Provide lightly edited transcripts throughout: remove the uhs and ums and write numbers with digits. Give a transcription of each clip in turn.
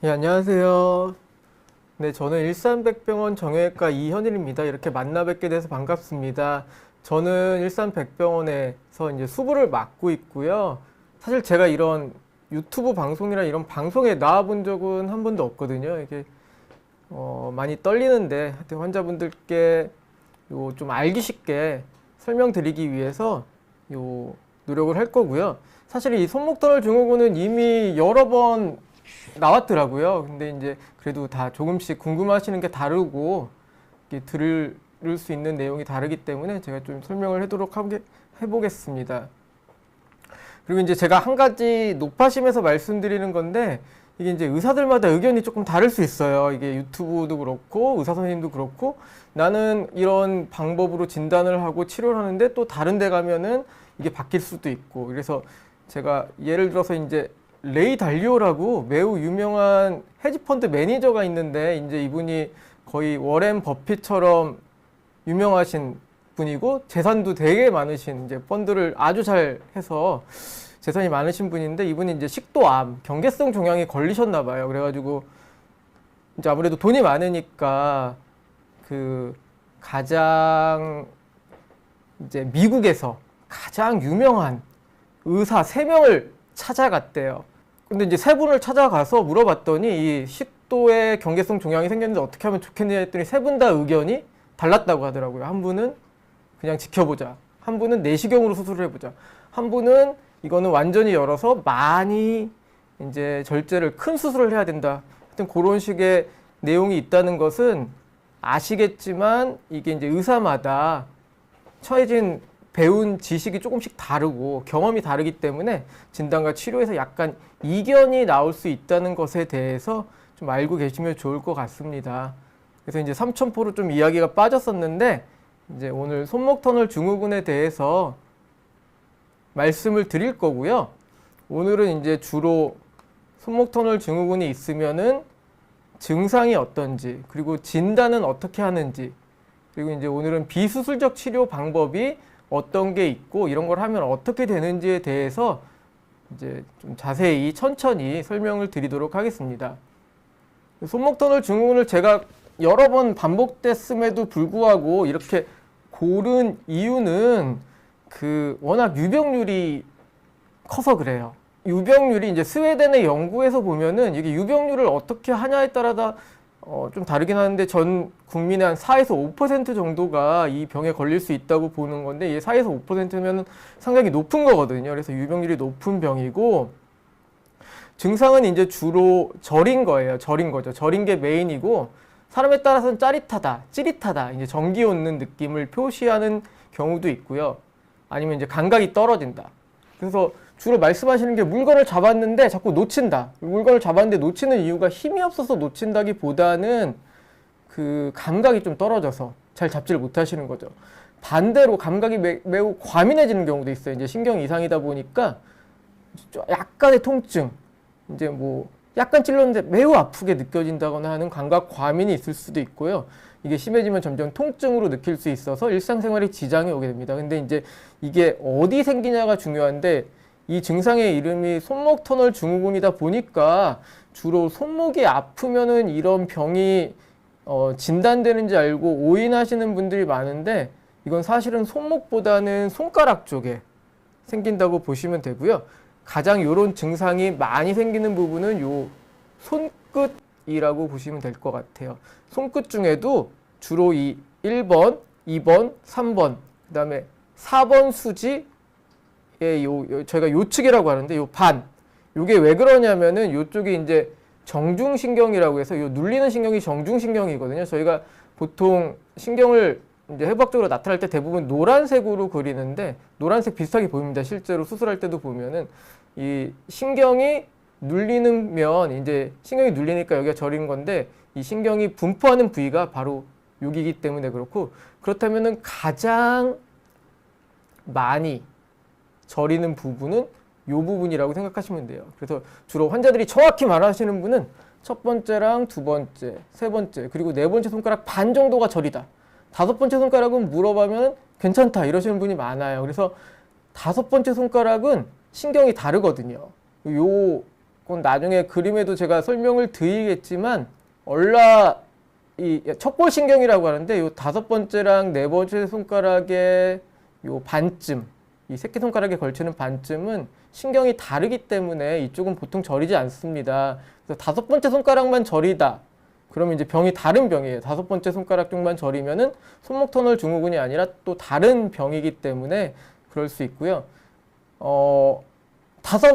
예, 안녕하세요. 네, 저는 일산백병원 정형외과 이현일입니다. 이렇게 만나 뵙게 돼서 반갑습니다. 저는 일산백병원에서 이제 수부를 맡고 있고요. 사실 제가 이런 유튜브 방송이나 이런 방송에 나와본 적은 한 번도 없거든요. 이게 많이 떨리는데 하여튼 환자분들께 요 좀 알기 쉽게 설명드리기 위해서 요 노력을 할 거고요. 사실 이 손목터널 증후군은 이미 여러 번 나왔더라고요. 근데 이제 그래도 다 조금씩 궁금하시는 게 다르고 들을 수 있는 내용이 다르기 때문에 제가 좀 설명을 해보겠습니다. 그리고 이제 제가 한 가지 높아심에서 말씀드리는 건데, 이게 이제 의사들마다 의견이 조금 다를 수 있어요. 이게 유튜브도 그렇고 의사 선생님도 그렇고, 나는 이런 방법으로 진단을 하고 치료를 하는데 또 다른 데 가면은 이게 바뀔 수도 있고. 그래서 제가 예를 들어서 이제 레이 달리오라고 매우 유명한 헤지펀드 매니저가 있는데, 이제 이분이 거의 워렌 버핏처럼 유명하신 분이고 재산도 되게 많으신, 이제 펀드를 아주 잘 해서 재산이 많으신 분인데, 이분이 이제 식도암, 경계성 종양이 걸리셨나 봐요. 그래가지고 이제 아무래도 돈이 많으니까 그 가장 이제 미국에서 가장 유명한 의사 3명을 찾아갔대요. 근데 이제 3분을 찾아가서 물어봤더니 이 식도에 경계성 종양이 생겼는데 어떻게 하면 좋겠냐 했더니 3분 다 의견이 달랐다고 하더라고요. 한 분은 그냥 지켜보자, 한 분은 내시경으로 수술을 해보자, 한 분은 이거는 완전히 열어서 많이 이제 절제를, 큰 수술을 해야 된다. 하여튼 그런 식의 내용이 있다는 것은 아시겠지만, 이게 이제 의사마다 처해진 배운 지식이 조금씩 다르고 경험이 다르기 때문에 진단과 치료에서 약간 이견이 나올 수 있다는 것에 대해서 좀 알고 계시면 좋을 것 같습니다. 그래서 이제 삼천포로 좀 이야기가 빠졌었는데, 이제 오늘 손목터널 증후군에 대해서 말씀을 드릴 거고요. 오늘은 이제 주로 손목터널 증후군이 있으면은 증상이 어떤지, 그리고 진단은 어떻게 하는지, 그리고 이제 오늘은 비수술적 치료 방법이 어떤 게 있고 이런 걸 하면 어떻게 되는지에 대해서 이제 좀 자세히 천천히 설명을 드리도록 하겠습니다. 손목터널 증후군을 제가 여러 번 반복됐음에도 불구하고 이렇게 고른 이유는 워낙 유병률이 커서 그래요. 유병률이 이제 스웨덴의 연구에서 보면은 이게 유병률을 어떻게 하냐에 따라 좀 다르긴 하는데, 전 국민의 한 4에서 5% 정도가 이 병에 걸릴 수 있다고 보는 건데, 이게 4에서 5%면 상당히 높은 거거든요. 그래서 유병률이 높은 병이고, 증상은 이제 주로 저린 거예요. 저린 거죠. 저린 게 메인이고, 사람에 따라서는 짜릿하다, 찌릿하다, 이제 전기 오는 느낌을 표시하는 경우도 있고요. 아니면 이제 감각이 떨어진다. 그래서 주로 말씀하시는 게 물건을 잡았는데 자꾸 놓친다. 물건을 잡았는데 놓치는 이유가 힘이 없어서 놓친다기보다는 그 감각이 좀 떨어져서 잘 잡지를 못하시는 거죠. 반대로 감각이 매우 과민해지는 경우도 있어요. 이제 신경 이상이다 보니까 약간의 통증, 이제 뭐 약간 찔렀는데 매우 아프게 느껴진다거나 하는 감각 과민이 있을 수도 있고요. 이게 심해지면 점점 통증으로 느낄 수 있어서 일상생활에 지장이 오게 됩니다. 근데 이제 이게 어디 생기냐가 중요한데, 이 증상의 이름이 손목터널 증후군이다 보니까 주로 손목이 아프면은 이런 병이 진단되는지 알고 오인하시는 분들이 많은데, 이건 사실은 손목보다는 손가락 쪽에 생긴다고 보시면 되고요. 가장 이런 증상이 많이 생기는 부분은 요 손끝이라고 보시면 될 것 같아요. 손끝 중에도 주로 이 1번, 2번, 3번, 그 다음에 4번 수지의 저희가 요측이라고 하는데, 요 반, 요게 왜 그러냐면은 요쪽이 이제 정중신경이라고 해서 요 눌리는 신경이 정중신경이거든요. 저희가 보통 신경을 이제 해부학적으로 나타날 때 대부분 노란색으로 그리는데, 노란색 비슷하게 보입니다. 실제로 수술할 때도 보면은 이 신경이 눌리면 이제 신경이 눌리니까 여기가 저린 건데, 이 신경이 분포하는 부위가 바로 여기이기 때문에 그렇고, 그렇다면은 가장 많이 저리는 부분은 이 부분이라고 생각하시면 돼요. 그래서 주로 환자들이 정확히 말하시는 분은 첫 번째랑 두 번째, 세 번째, 그리고 네 번째 손가락 반 정도가 저리다. 다섯 번째 손가락은 물어보면 괜찮다 이러시는 분이 많아요. 그래서 다섯 번째 손가락은 신경이 다르거든요. 요 그건 나중에 그림에도 제가 설명을 드리겠지만 얼라 이 척골신경이라고 하는데 요 5번째랑 4번째 손가락의 요 반쯤, 이 새끼손가락에 걸치는 반쯤은 신경이 다르기 때문에 이쪽은 보통 저리지 않습니다. 그래서 5번째 손가락만 저리다. 그러면 이제 병이 다른 병이에요. 5번째 손가락 쪽만 저리면은 손목 터널 증후군이 아니라 또 다른 병이기 때문에 그럴 수 있고요. 5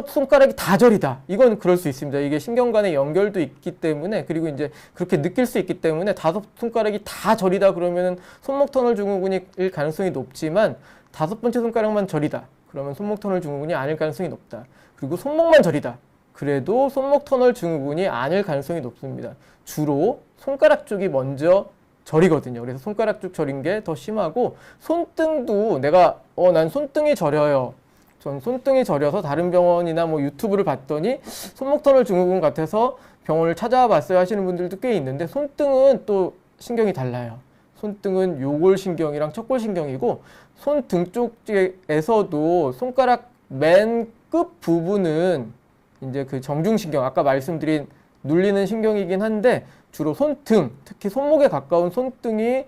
손가락이 다 저리다. 이건 그럴 수 있습니다. 이게 신경 간의 연결도 있기 때문에, 그리고 이제 그렇게 느낄 수 있기 때문에 5 손가락이 다 저리다 그러면은 손목 터널 증후군일 가능성이 높지만 5번째 손가락만 저리다. 그러면 손목 터널 증후군이 아닐 가능성이 높다. 그리고 손목만 저리다. 그래도 손목 터널 증후군이 아닐 가능성이 높습니다. 주로 손가락 쪽이 먼저 저리거든요. 그래서 손가락 쪽 저린 게 더 심하고, 손등도 내가 난 손등이 저려요. 전 손등이 저려서 다른 병원이나 뭐 유튜브를 봤더니 손목 터널 증후군 같아서 병원을 찾아와 봤어요 하시는 분들도 꽤 있는데, 손등은 또 신경이 달라요. 손등은 요골신경이랑 척골신경이고, 손등 쪽에서도 손가락 맨 끝 부분은 이제 그 정중신경, 아까 말씀드린 눌리는 신경이긴 한데, 주로 손등, 특히 손목에 가까운 손등이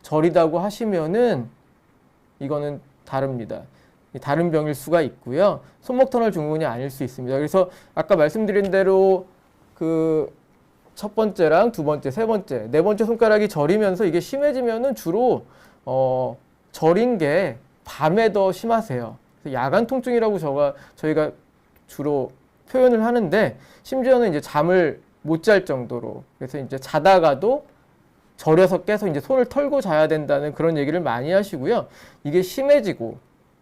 저리다고 하시면은 이거는 다릅니다. 다른 병일 수가 있고요. 손목 터널 증후군이 아닐 수 있습니다. 그래서 아까 말씀드린 대로 그 첫 번째랑 2번째, 3번째, 4번째 손가락이 저리면서 이게 심해지면은 주로 저린 게 밤에 더 심하세요. 그래서 야간 통증이라고 저희가 주로 표현을 하는데, 심지어는 이제 잠을 못 잘 정도로, 그래서 이제 자다가도 저려서 깨서 이제 손을 털고 자야 된다는 그런 얘기를 많이 하시고요. 이게 심해지고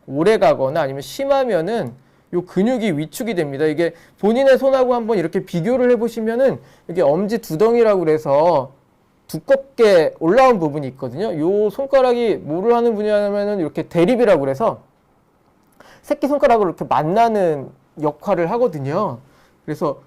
오래 가거나 아니면 심하면은 요 근육이 위축이 됩니다. 이게 본인의 손하고 한번 이렇게 비교를 해보시면은 이게 엄지 두덩이라고 그래서 두껍게 올라온 부분이 있거든요. 요 손가락이 뭐를 하는 분야냐면은 이렇게 대립이라고 그래서 새끼손가락으로 이렇게 만나는 역할을 하거든요. 그래서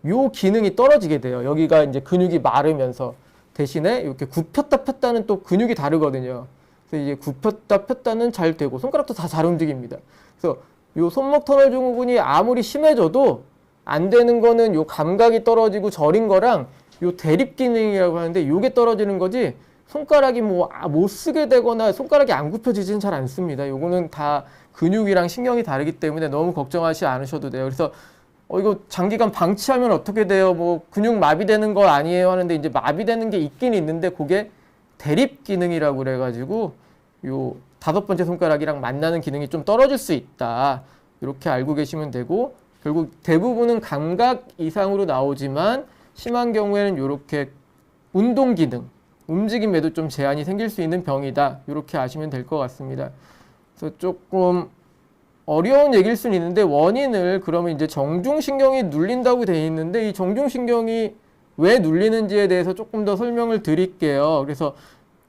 요 기능이 떨어지게 돼요. 여기가 이제 근육이 마르면서, 대신에 이렇게 굽혔다 폈다는 또 근육이 다르거든요. 그래서 이제 굽혔다 폈다는 잘 되고, 손가락도 다 잘 움직입니다. 그래서 요 손목 터널 증후군이 아무리 심해져도 안 되는 거는 요 감각이 떨어지고 저린 거랑 요 대립 기능이라고 하는데, 요게 떨어지는 거지 손가락이 뭐 못 쓰게 되거나 손가락이 안 굽혀지지는 잘 않습니다. 요거는 다 근육이랑 신경이 다르기 때문에 너무 걱정하지 않으셔도 돼요. 그래서 이거 장기간 방치하면 어떻게 돼요? 뭐 근육 마비되는 거 아니에요? 하는데, 이제 마비되는 게 있긴 있는데 그게 대립 기능이라고 그래가지고 요 5번째 손가락이랑 만나는 기능이 좀 떨어질 수 있다. 이렇게 알고 계시면 되고, 결국 대부분은 감각 이상으로 나오지만 심한 경우에는 이렇게 운동 기능, 움직임에도 좀 제한이 생길 수 있는 병이다. 이렇게 아시면 될 것 같습니다. 그래서 조금 어려운 얘기일 수는 있는데, 원인을 그러면 이제 정중신경이 눌린다고 되어 있는데, 이 정중신경이 왜 눌리는지에 대해서 조금 더 설명을 드릴게요. 그래서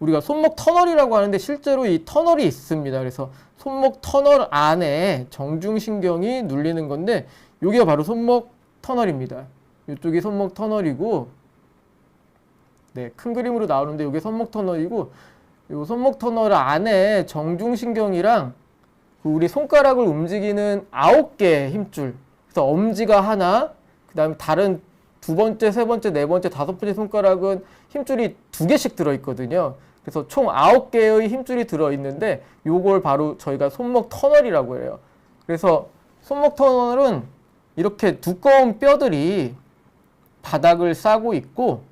우리가 손목 터널이라고 하는데 실제로 이 터널이 있습니다. 그래서 손목 터널 안에 정중신경이 눌리는 건데, 여기가 바로 손목 터널입니다. 이쪽이 손목 터널이고, 네, 큰 그림으로 나오는데 이게 손목 터널이고, 이 손목 터널 안에 정중신경이랑 우리 손가락을 움직이는 9개의 힘줄, 그래서 엄지가 하나, 그 다음에 다른 2번째, 3번째, 4번째, 5번째 손가락은 힘줄이 2개씩 들어있거든요. 그래서 총 9개의 힘줄이 들어있는데, 요걸 바로 저희가 손목 터널이라고 해요. 그래서 손목 터널은 이렇게 두꺼운 뼈들이 바닥을 싸고 있고,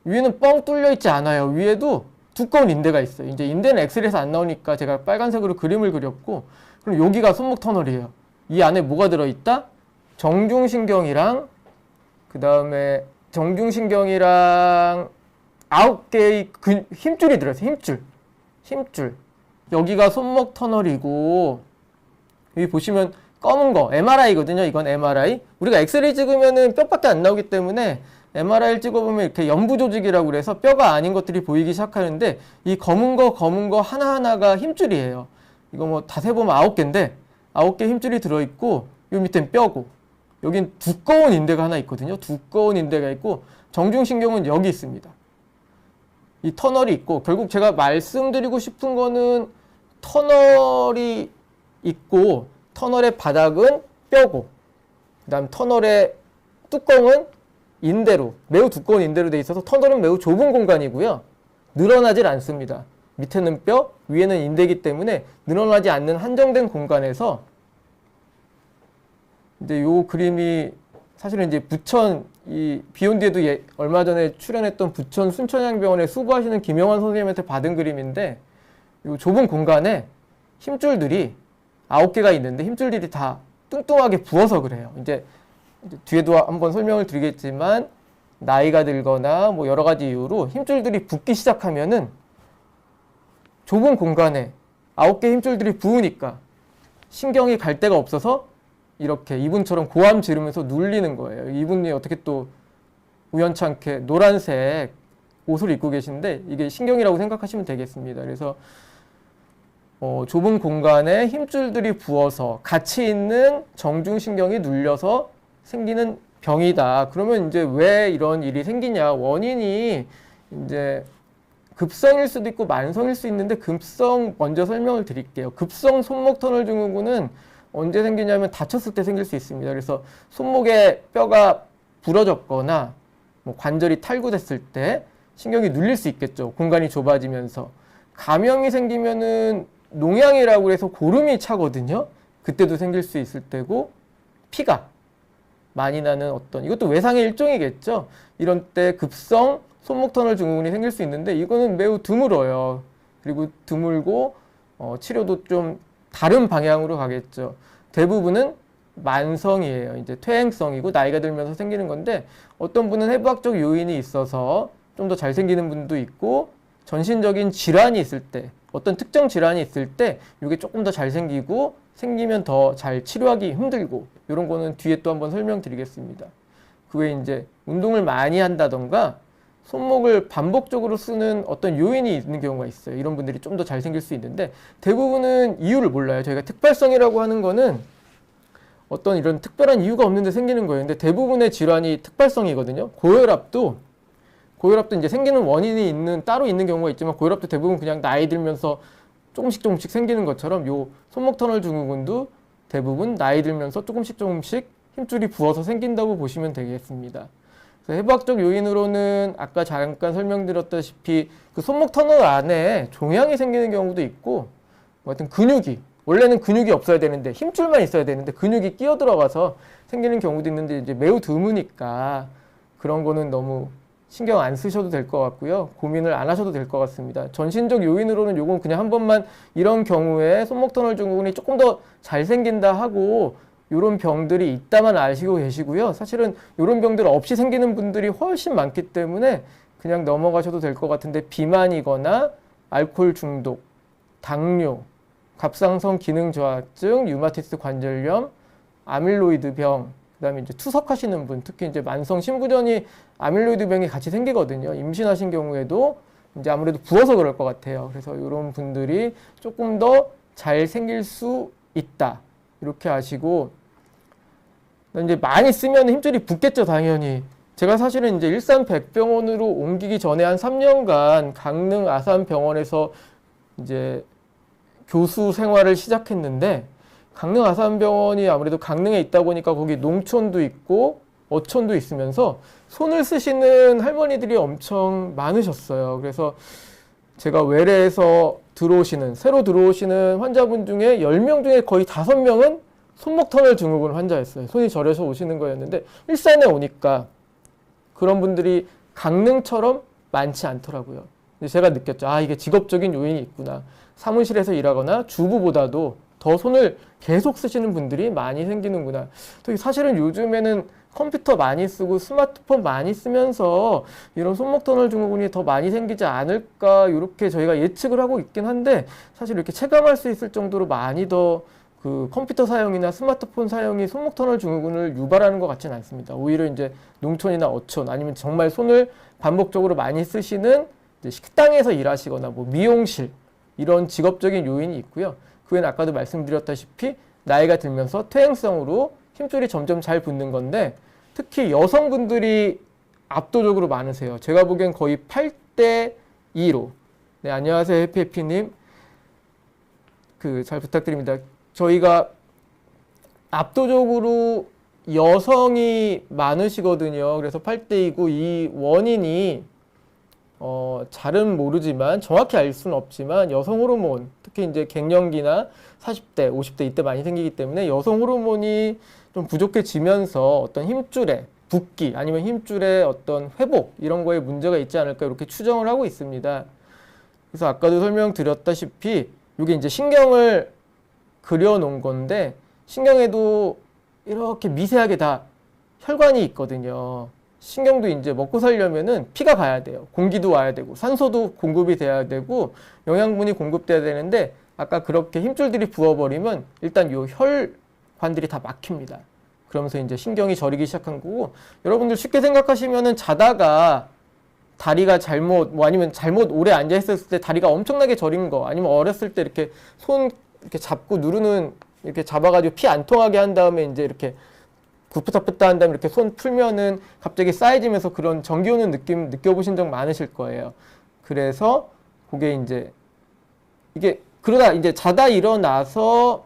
위에는 뻥 뚫려 있지 않아요. 위에도 두꺼운 인대가 있어요. 이제 인대는 엑스레이에서 안 나오니까 제가 빨간색으로 그림을 그렸고, 그럼 여기가 손목 터널이에요. 이 안에 뭐가 들어있다? 정중신경이랑, 그 다음에 정중신경이랑 9개의 힘줄이 들어있어요. 힘줄. 여기가 손목 터널이고, 여기 보시면 검은 거 MRI거든요. 이건 MRI. 우리가 엑스레이 찍으면은 뼈밖에 안 나오기 때문에 MRI를 찍어보면 이렇게 연부 조직이라고 그래서 뼈가 아닌 것들이 보이기 시작하는데, 이 검은 거 하나하나가 힘줄이에요. 이거 뭐 다 세보면 9개인데 9개 힘줄이 들어있고, 요 밑엔 뼈고, 여긴 두꺼운 인대가 하나 있거든요. 두꺼운 인대가 있고, 정중신경은 여기 있습니다. 이 터널이 있고, 결국 제가 말씀드리고 싶은 거는 터널이 있고, 터널의 바닥은 뼈고, 그 다음 터널의 뚜껑은 인대로, 매우 두꺼운 인대로 돼 있어서 터널은 매우 좁은 공간이고요. 늘어나질 않습니다. 밑에는 뼈, 위에는 인대이기 때문에 늘어나지 않는 한정된 공간에서 이제 요 그림이 사실은 이제 부천 이 비욘드에도 얼마 전에 출연했던 부천 순천향병원에 수고하시는 김영환 선생님한테 받은 그림인데 요 좁은 공간에 힘줄들이 9개가 있는데 힘줄들이 다 뚱뚱하게 부어서 그래요. 이제 뒤에도 한번 설명을 드리겠지만 나이가 들거나 뭐 여러 가지 이유로 힘줄들이 붓기 시작하면은 좁은 공간에 9개 힘줄들이 부으니까 신경이 갈 데가 없어서 이렇게 이분처럼 고함 지르면서 눌리는 거예요. 이분이 어떻게 또 우연찮게 노란색 옷을 입고 계신데 이게 신경이라고 생각하시면 되겠습니다. 그래서 좁은 공간에 힘줄들이 부어서 같이 있는 정중신경이 눌려서 생기는 병이다. 그러면 이제 왜 이런 일이 생기냐? 원인이 이제 급성일 수도 있고 만성일 수 있는데 급성 먼저 설명을 드릴게요. 급성 손목 터널 증후군은 언제 생기냐면 다쳤을 때 생길 수 있습니다. 그래서 손목에 뼈가 부러졌거나 뭐 관절이 탈구됐을 때 신경이 눌릴 수 있겠죠. 공간이 좁아지면서. 감염이 생기면은 농양이라고 해서 고름이 차거든요. 그때도 생길 수 있을 때고 피가 많이 나는 이것도 외상의 일종이겠죠. 이런 때 급성 손목 터널 증후군이 생길 수 있는데 이거는 매우 드물어요. 그리고 드물고 치료도 좀 다른 방향으로 가겠죠. 대부분은 만성이에요. 이제 퇴행성이고 나이가 들면서 생기는 건데 어떤 분은 해부학적 요인이 있어서 좀 더 잘 생기는 분도 있고 전신적인 질환이 있을 때 어떤 특정 질환이 있을 때 이게 조금 더 잘 생기고 생기면 더 잘 치료하기 힘들고 이런 거는 뒤에 또 한번 설명드리겠습니다. 그 외에 이제 운동을 많이 한다던가 손목을 반복적으로 쓰는 어떤 요인이 있는 경우가 있어요. 이런 분들이 좀 더 잘 생길 수 있는데 대부분은 이유를 몰라요. 저희가 특발성이라고 하는 거는 어떤 이런 특별한 이유가 없는데 생기는 거예요. 근데 대부분의 질환이 특발성이거든요. 고혈압도 이제 생기는 원인이 따로 있는 경우가 있지만 고혈압도 대부분 그냥 나이 들면서 조금씩 생기는 것처럼 요 손목 터널 증후군도 대부분 나이 들면서 조금씩 힘줄이 부어서 생긴다고 보시면 되겠습니다. 그래서 해부학적 요인으로는 아까 잠깐 설명드렸다시피 그 손목 터널 안에 종양이 생기는 경우도 있고 하여튼 원래는 근육이 없어야 되는데 힘줄만 있어야 되는데 근육이 끼어 들어가서 생기는 경우도 있는데 이제 매우 드무니까 그런 거는 너무 신경 안 쓰셔도 될 것 같고요. 고민을 안 하셔도 될 것 같습니다. 전신적 요인으로는 요건 그냥 한 번만 이런 경우에 손목 터널 증후군이 조금 더 잘 생긴다 하고 이런 병들이 있다만 아시고 계시고요. 사실은 이런 병들 없이 생기는 분들이 훨씬 많기 때문에 그냥 넘어가셔도 될 것 같은데 비만이거나 알코올 중독, 당뇨, 갑상선 기능 저하증, 류마티스 관절염, 아밀로이드 병, 그다음에 이제 투석하시는 분, 특히 이제 만성 신부전이 아밀로이드 병이 같이 생기거든요. 임신하신 경우에도 이제 아무래도 부어서 그럴 것 같아요. 그래서 이런 분들이 조금 더 잘 생길 수 있다. 이렇게 아시고 이제 많이 쓰면 힘줄이 붓겠죠, 당연히. 제가 사실은 이제 일산백병원으로 옮기기 전에 한 3년간 강릉 아산병원에서 이제 교수 생활을 시작했는데 강릉 아산병원이 아무래도 강릉에 있다 보니까 거기 농촌도 있고 어촌도 있으면서 손을 쓰시는 할머니들이 엄청 많으셨어요. 그래서 제가 외래에서 새로 들어오시는 환자분 중에 10명 중에 거의 5명은 손목 터널 증후군 환자였어요. 손이 저려서 오시는 거였는데 일산에 오니까 그런 분들이 강릉처럼 많지 않더라고요. 제가 느꼈죠. 이게 직업적인 요인이 있구나. 사무실에서 일하거나 주부보다도 더 손을 계속 쓰시는 분들이 많이 생기는구나. 사실은 요즘에는 컴퓨터 많이 쓰고 스마트폰 많이 쓰면서 이런 손목 터널 증후군이 더 많이 생기지 않을까 이렇게 저희가 예측을 하고 있긴 한데 사실 이렇게 체감할 수 있을 정도로 많이 더 그 컴퓨터 사용이나 스마트폰 사용이 손목 터널 증후군을 유발하는 것 같지는 않습니다. 오히려 이제 농촌이나 어촌 아니면 정말 손을 반복적으로 많이 쓰시는 이제 식당에서 일하시거나 뭐 미용실 이런 직업적인 요인이 있고요. 그 외에는 아까도 말씀드렸다시피 나이가 들면서 퇴행성으로 힘줄이 점점 잘 붙는 건데 특히 여성분들이 압도적으로 많으세요. 제가 보기엔 거의 8대 2로. 네, 안녕하세요. 해피해피님. 잘 부탁드립니다. 저희가 압도적으로 여성이 많으시거든요. 그래서 8대2고 이 원인이 잘은 모르지만 정확히 알 수는 없지만 여성 호르몬, 특히 이제 갱년기나 40대, 50대 이때 많이 생기기 때문에 여성 호르몬이 좀 부족해지면서 어떤 힘줄의 붓기 아니면 힘줄의 어떤 회복 이런 거에 문제가 있지 않을까 이렇게 추정을 하고 있습니다. 그래서 아까도 설명드렸다시피 이게 이제 신경을 그려놓은 건데 신경에도 이렇게 미세하게 다 혈관이 있거든요. 신경도 이제 먹고 살려면은 피가 가야 돼요. 공기도 와야 되고 산소도 공급이 돼야 되고 영양분이 공급돼야 되는데 아까 그렇게 힘줄들이 부어버리면 일단 요 혈관들이 다 막힙니다. 그러면서 이제 신경이 저리기 시작한 거고 여러분들 쉽게 생각하시면은 자다가 다리가 잘못 뭐 아니면 잘못 오래 앉아 있었을 때 다리가 엄청나게 저린 거 아니면 어렸을 때 이렇게 손 이렇게 잡고 누르는 이렇게 잡아가지고 피 안 통하게 한 다음에 이제 이렇게 굽다 한 다음에 이렇게 손 풀면은 갑자기 싸해지면서 그런 전기 오는 느낌 느껴보신 적 많으실 거예요. 그래서 그게 이제 이게 그러다 이제 자다 일어나서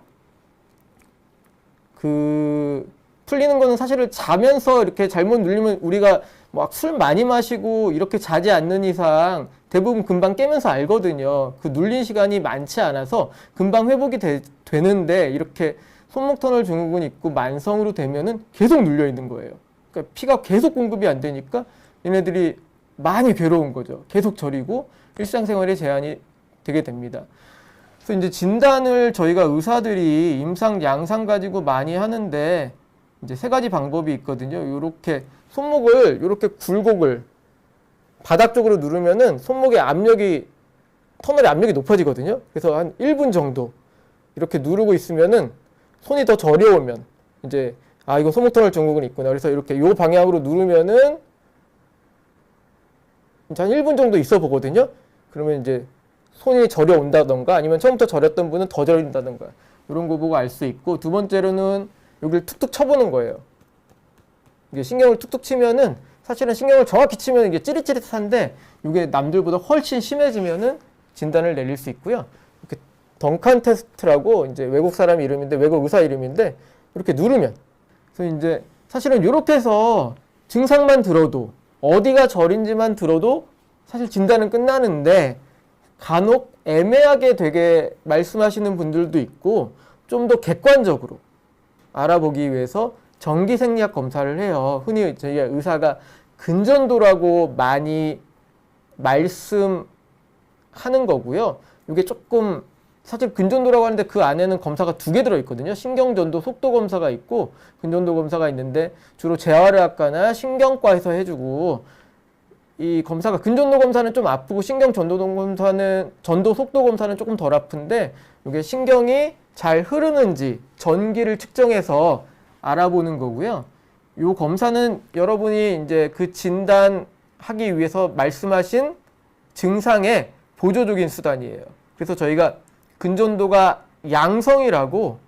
그 풀리는 거는 사실은 자면서 이렇게 잘못 눌리면 우리가 막 술 많이 마시고 이렇게 자지 않는 이상 대부분 금방 깨면서 알거든요. 그 눌린 시간이 많지 않아서 금방 회복이 되는데 이렇게 손목 터널 증후군이 있고 만성으로 되면은 계속 눌려 있는 거예요. 그러니까 피가 계속 공급이 안 되니까 얘네들이 많이 괴로운 거죠. 계속 저리고 일상생활에 제한이 되게 됩니다. 그래서 이제 진단을 저희가 의사들이 임상, 양상 가지고 많이 하는데 이제 세 가지 방법이 있거든요. 요렇게 손목을 요렇게 굴곡을 바닥 쪽으로 누르면은 손목의 압력이 터널의 압력이 높아지거든요. 그래서 한 1분 정도 이렇게 누르고 있으면은 손이 더 저려오면 이제 아 이거 손목 터널 증후군이 있구나. 그래서 이렇게 요 방향으로 누르면은 이제 한 1분 정도 있어 보거든요. 그러면 이제 손이 저려온다던가 아니면 처음부터 저렸던 분은 더 저린다던가 이런 거 보고 알 수 있고 두 번째로는 여기를 툭툭 쳐보는 거예요. 이게 신경을 툭툭 치면은 사실은 신경을 정확히 치면 이게 찌릿찌릿한데 이게 남들보다 훨씬 심해지면은 진단을 내릴 수 있고요. 이렇게 덩칸 테스트라고 이제 외국 사람 이름인데 외국 의사 이름인데 이렇게 누르면 그래서 이제 사실은 이렇게 해서 증상만 들어도 어디가 저린지만 들어도 사실 진단은 끝나는데 간혹 애매하게 되게 말씀하시는 분들도 있고 좀 더 객관적으로 알아보기 위해서 정기생리학 검사를 해요. 흔히 저희 의사가 근전도라고 많이 말씀하는 거고요. 이게 조금 사실 근전도라고 하는데 그 안에는 검사가 2개 들어있거든요. 신경전도 속도 검사가 있고 근전도 검사가 있는데 주로 재활의학과나 신경과에서 해주고 이 검사가 근전도 검사는 좀 아프고 신경전도 검사는 전도 속도 검사는 조금 덜 아픈데 이게 신경이 잘 흐르는지 전기를 측정해서 알아보는 거고요. 이 검사는 여러분이 이제 그 진단하기 위해서 말씀하신 증상의 보조적인 수단이에요. 그래서 저희가 근전도가 양성이라고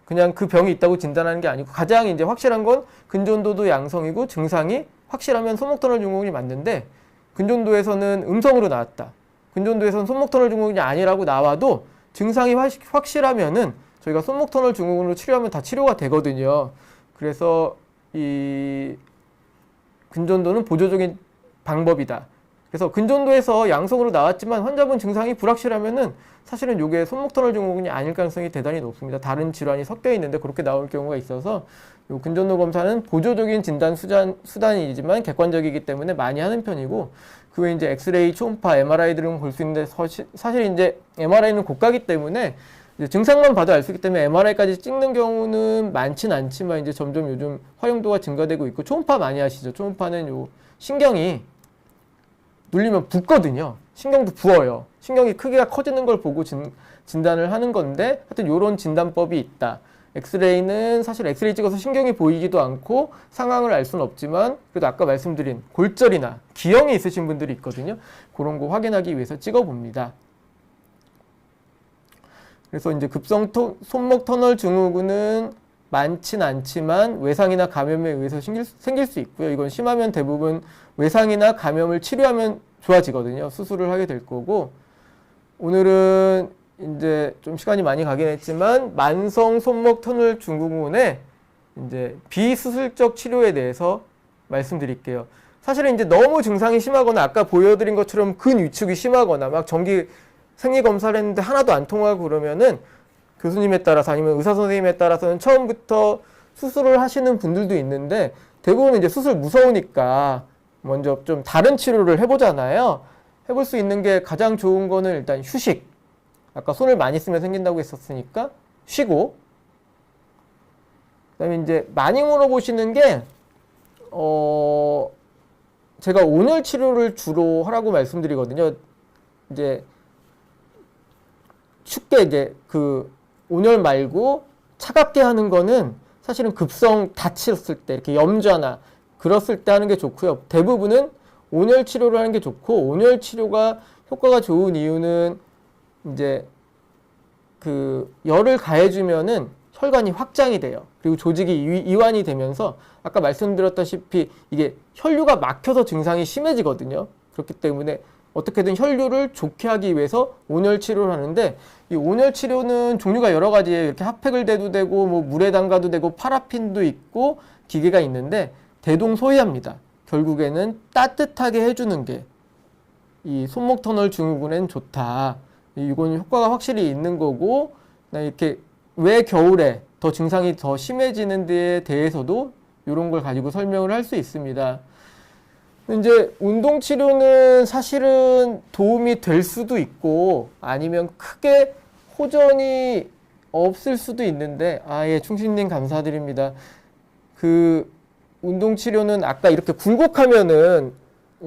그냥 그 병이 있다고 진단하는 게 아니고 가장 이제 확실한 건 근전도도 양성이고 증상이 확실하면 손목터널 증후군이 맞는데 근전도에서는 음성으로 나왔다. 근전도에서는 손목터널 증후군이 아니라고 나와도 증상이 확실하면은 저희가 손목터널 증후군으로 치료하면 다 치료가 되거든요. 그래서 이 근전도는 보조적인 방법이다. 그래서 근전도에서 양성으로 나왔지만 환자분 증상이 불확실하면은 사실은 이게 손목터널 증후군이 아닐 가능성이 대단히 높습니다. 다른 질환이 섞여 있는데 그렇게 나올 경우가 있어서 요 근전도 검사는 보조적인 진단 수단이지만 객관적이기 때문에 많이 하는 편이고 그 외에 이제 엑스레이, 초음파, MRI들은 볼 수 있는데 사실 이제 MRI는 고가기 때문에 이제 증상만 봐도 알 수 있기 때문에 MRI까지 찍는 경우는 많진 않지만 이제 점점 요즘 활용도가 증가되고 있고 초음파 많이 하시죠. 초음파는 요 신경이 눌리면 붓거든요. 신경도 부어요. 신경이 크기가 커지는 걸 보고 진단을 하는 건데 하여튼 요런 진단법이 있다. 엑스레이는 사실 엑스레이 찍어서 신경이 보이지도 않고 상황을 알 수는 없지만 그래도 아까 말씀드린 골절이나 기형이 있으신 분들이 있거든요. 그런 거 확인하기 위해서 찍어봅니다. 그래서 이제 급성 손목 터널 증후군은 많진 않지만 외상이나 감염에 의해서 생길 수 있고요. 이건 심하면 대부분 외상이나 감염을 치료하면 좋아지거든요. 수술을 하게 될 거고 오늘은 이제 좀 시간이 많이 가긴 했지만 만성 손목 터널 증후군의 이제 비수술적 치료에 대해서 말씀드릴게요. 사실은 이제 너무 증상이 심하거나 아까 보여드린 것처럼 근위축이 심하거나 막 정기 생리 검사를 했는데 하나도 안 통하고 그러면은 교수님에 따라서 아니면 의사 선생님에 따라서는 처음부터 수술을 하시는 분들도 있는데 대부분 이제 수술 무서우니까 먼저 좀 다른 치료를 해보잖아요. 해볼 수 있는 게 가장 좋은 거는 일단 휴식. 아까 손을 많이 쓰면 생긴다고 했었으니까 쉬고. 그다음에 이제 많이 물어보시는 게 제가 온열 치료를 주로 하라고 말씀드리거든요. 이제 쉽게 이제 그 온열 말고 차갑게 하는 거는 사실은 급성 다쳤을 때 이렇게 염좌나 그랬을 때 하는 게 좋고요. 대부분은 온열 치료를 하는 게 좋고 온열 치료가 효과가 좋은 이유는 이제 그 열을 가해주면은 혈관이 확장이 돼요. 그리고 조직이 이완이 되면서 아까 말씀드렸다시피 이게 혈류가 막혀서 증상이 심해지거든요. 그렇기 때문에 어떻게든 혈류를 좋게 하기 위해서 온열 치료를 하는데 이 온열 치료는 종류가 여러 가지예요. 이렇게 핫팩을 대도 되고 뭐 물에 담가도 되고 파라핀도 있고 기계가 있는데 대동소이합니다. 결국에는 따뜻하게 해주는 게 이 손목 터널 증후군엔 좋다. 이건 효과가 확실히 있는 거고 이렇게 왜 겨울에 더 증상이 더 심해지는 데에 대해서도 이런 걸 가지고 설명을 할 수 있습니다. 이제 운동 치료는 사실은 도움이 될 수도 있고 아니면 크게 호전이 없을 수도 있는데 예, 충신님 감사드립니다. 그 운동 치료는 아까 이렇게 굴곡하면은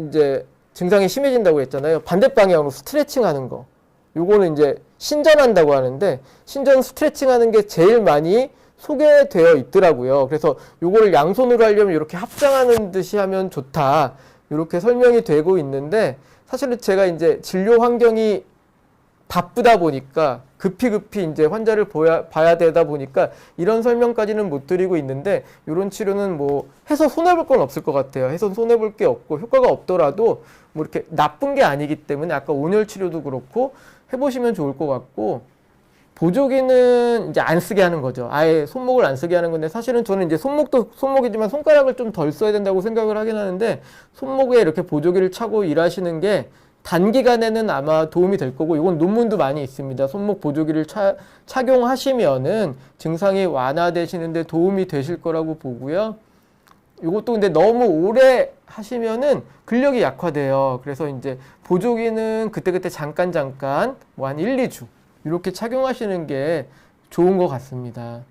이제 증상이 심해진다고 했잖아요. 반대 방향으로 스트레칭 하는 거. 요거는 이제 신전한다고 하는데 신전 스트레칭 하는 게 제일 많이 소개되어 있더라고요. 그래서 요거를 양손으로 하려면 이렇게 합장하는 듯이 하면 좋다. 이렇게 설명이 되고 있는데 사실은 제가 이제 진료 환경이 바쁘다 보니까 급히 이제 환자를 봐야 되다 보니까 이런 설명까지는 못 드리고 있는데 이런 치료는 뭐 해서 손해볼 건 없을 것 같아요. 해서 손해볼 게 없고 효과가 없더라도 뭐 이렇게 나쁜 게 아니기 때문에 아까 온열 치료도 그렇고 해보시면 좋을 것 같고 보조기는 이제 안 쓰게 하는 거죠. 아예 손목을 안 쓰게 하는 건데 사실은 저는 이제 손목도 손목이지만 손가락을 좀 덜 써야 된다고 생각을 하긴 하는데 손목에 이렇게 보조기를 차고 일하시는 게 단기간에는 아마 도움이 될 거고 이건 논문도 많이 있습니다. 손목 보조기를 착용하시면은 증상이 완화되시는데 도움이 되실 거라고 보고요. 이것도 근데 너무 오래 하시면은 근력이 약화돼요. 그래서 이제 보조기는 그때그때 잠깐 뭐 한 1, 2주 이렇게 착용하시는 게 좋은 것 같습니다.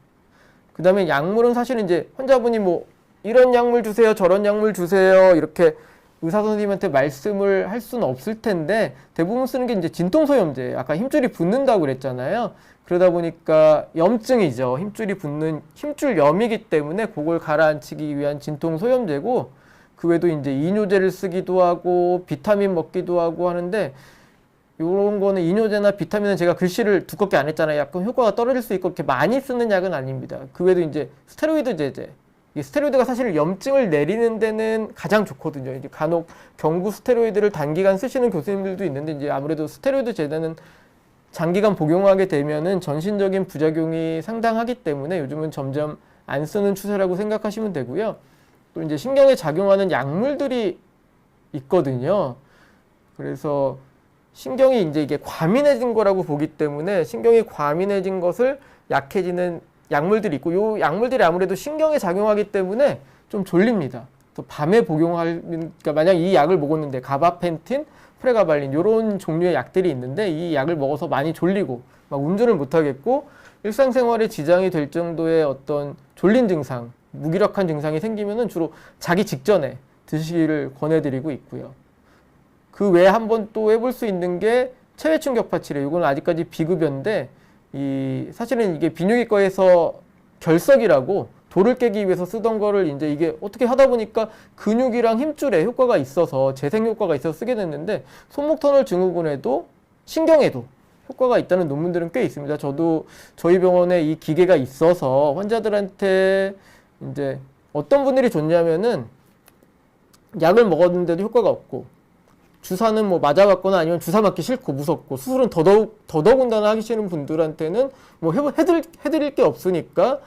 그 다음에 약물은 사실 이제 환자분이 뭐 이런 약물 주세요, 저런 약물 주세요 이렇게 의사 선생님한테 말씀을 할 수는 없을 텐데 대부분 쓰는 게 이제 진통소염제예요. 아까 힘줄이 붓는다고 그랬잖아요. 그러다 보니까 염증이죠. 힘줄이 붓는 힘줄염이기 때문에 그걸 가라앉히기 위한 진통소염제고 그 외에도 이제 이뇨제를 쓰기도 하고 비타민 먹기도 하고 하는데 이런 거는 이뇨제나 비타민은 제가 글씨를 두껍게 안 했잖아요. 약간 효과가 떨어질 수 있고 그렇게 많이 쓰는 약은 아닙니다. 그 외에도 이제 스테로이드 제제. 이 스테로이드가 사실 염증을 내리는 데는 가장 좋거든요. 이제 간혹 경구 스테로이드를 단기간 쓰시는 교수님들도 있는데 이제 아무래도 스테로이드 제제는 장기간 복용하게 되면은 전신적인 부작용이 상당하기 때문에 요즘은 점점 안 쓰는 추세라고 생각하시면 되고요. 또 이제 신경에 작용하는 약물들이 있거든요. 그래서 신경이 이제 이게 과민해진 거라고 보기 때문에 신경이 과민해진 것을 약해지는 약물들이 있고 요 약물들이 아무래도 신경에 작용하기 때문에 좀 졸립니다. 또 밤에 그러니까 만약 이 약을 먹었는데 가바펜틴, 프레가발린 이런 종류의 약들이 있는데 이 약을 먹어서 많이 졸리고 막 운전을 못 하겠고 일상생활에 지장이 될 정도의 어떤 졸린 증상, 무기력한 증상이 생기면은 주로 자기 직전에 드시기를 권해드리고 있고요. 그 외에 한번 또 해볼 수 있는 게 체외 충격파 치료. 이건 아직까지 비급여인데 사실은 이게 비뇨기과에서 결석이라고 돌을 깨기 위해서 쓰던 거를 이제 이게 어떻게 하다 보니까 근육이랑 힘줄에 효과가 있어서 재생 효과가 있어서 쓰게 됐는데 손목 터널 증후군에도 신경에도 효과가 있다는 논문들은 꽤 있습니다. 저도 저희 병원에 이 기계가 있어서 환자들한테 이제 어떤 분들이 좋냐면은 약을 먹었는데도 효과가 없고 주사는 뭐 맞아봤거나 아니면 주사 맞기 싫고 무섭고 수술은 더더군다나 하기 싫은 분들한테는 뭐 해드릴 게 없으니까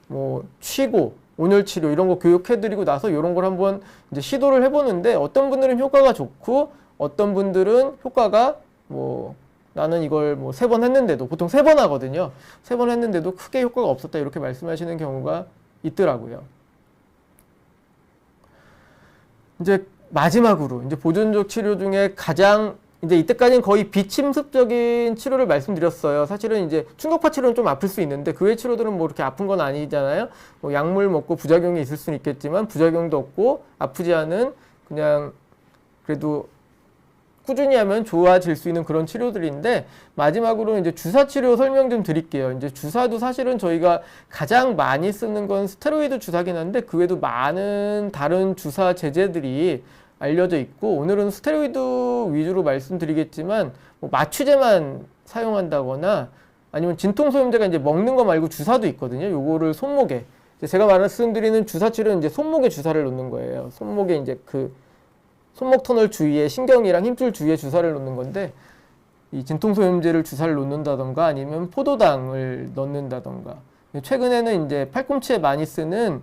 뭐 취고, 온열 치료 이런 거 교육해드리고 나서 이런 걸 한번 이제 시도를 해보는데 어떤 분들은 효과가 좋고 어떤 분들은 효과가 뭐 나는 이걸 뭐 3번 했는데도 보통 3번 하거든요. 3번 했는데도 크게 효과가 없었다 이렇게 말씀하시는 경우가 있더라고요. 이제 마지막으로 이제 보존적 치료 중에 가장 이제 이때까지는 거의 비침습적인 치료를 말씀드렸어요. 사실은 이제 충격파 치료는 좀 아플 수 있는데 그 외 치료들은 뭐 이렇게 아픈 건 아니잖아요. 뭐 약물 먹고 부작용이 있을 수는 있겠지만 부작용도 없고 아프지 않은 그냥 그래도 꾸준히 하면 좋아질 수 있는 그런 치료들인데 마지막으로 이제 주사 치료 설명 좀 드릴게요. 이제 주사도 사실은 저희가 가장 많이 쓰는 건 스테로이드 주사긴 한데 그 외에도 많은 다른 주사 제제들이 알려져 있고 오늘은 스테로이드 위주로 말씀드리겠지만 뭐 마취제만 사용한다거나 아니면 진통소염제가 이제 먹는 거 말고 주사도 있거든요. 요거를 손목에 제가 말씀드리는 주사 치료는 이제 손목에 주사를 놓는 거예요. 손목에 이제 그 손목 터널 주위에 신경이랑 힘줄 주위에 주사를 놓는 건데 이 진통소염제를 주사를 놓는다던가 아니면 포도당을 넣는다던가 최근에는 이제 팔꿈치에 많이 쓰는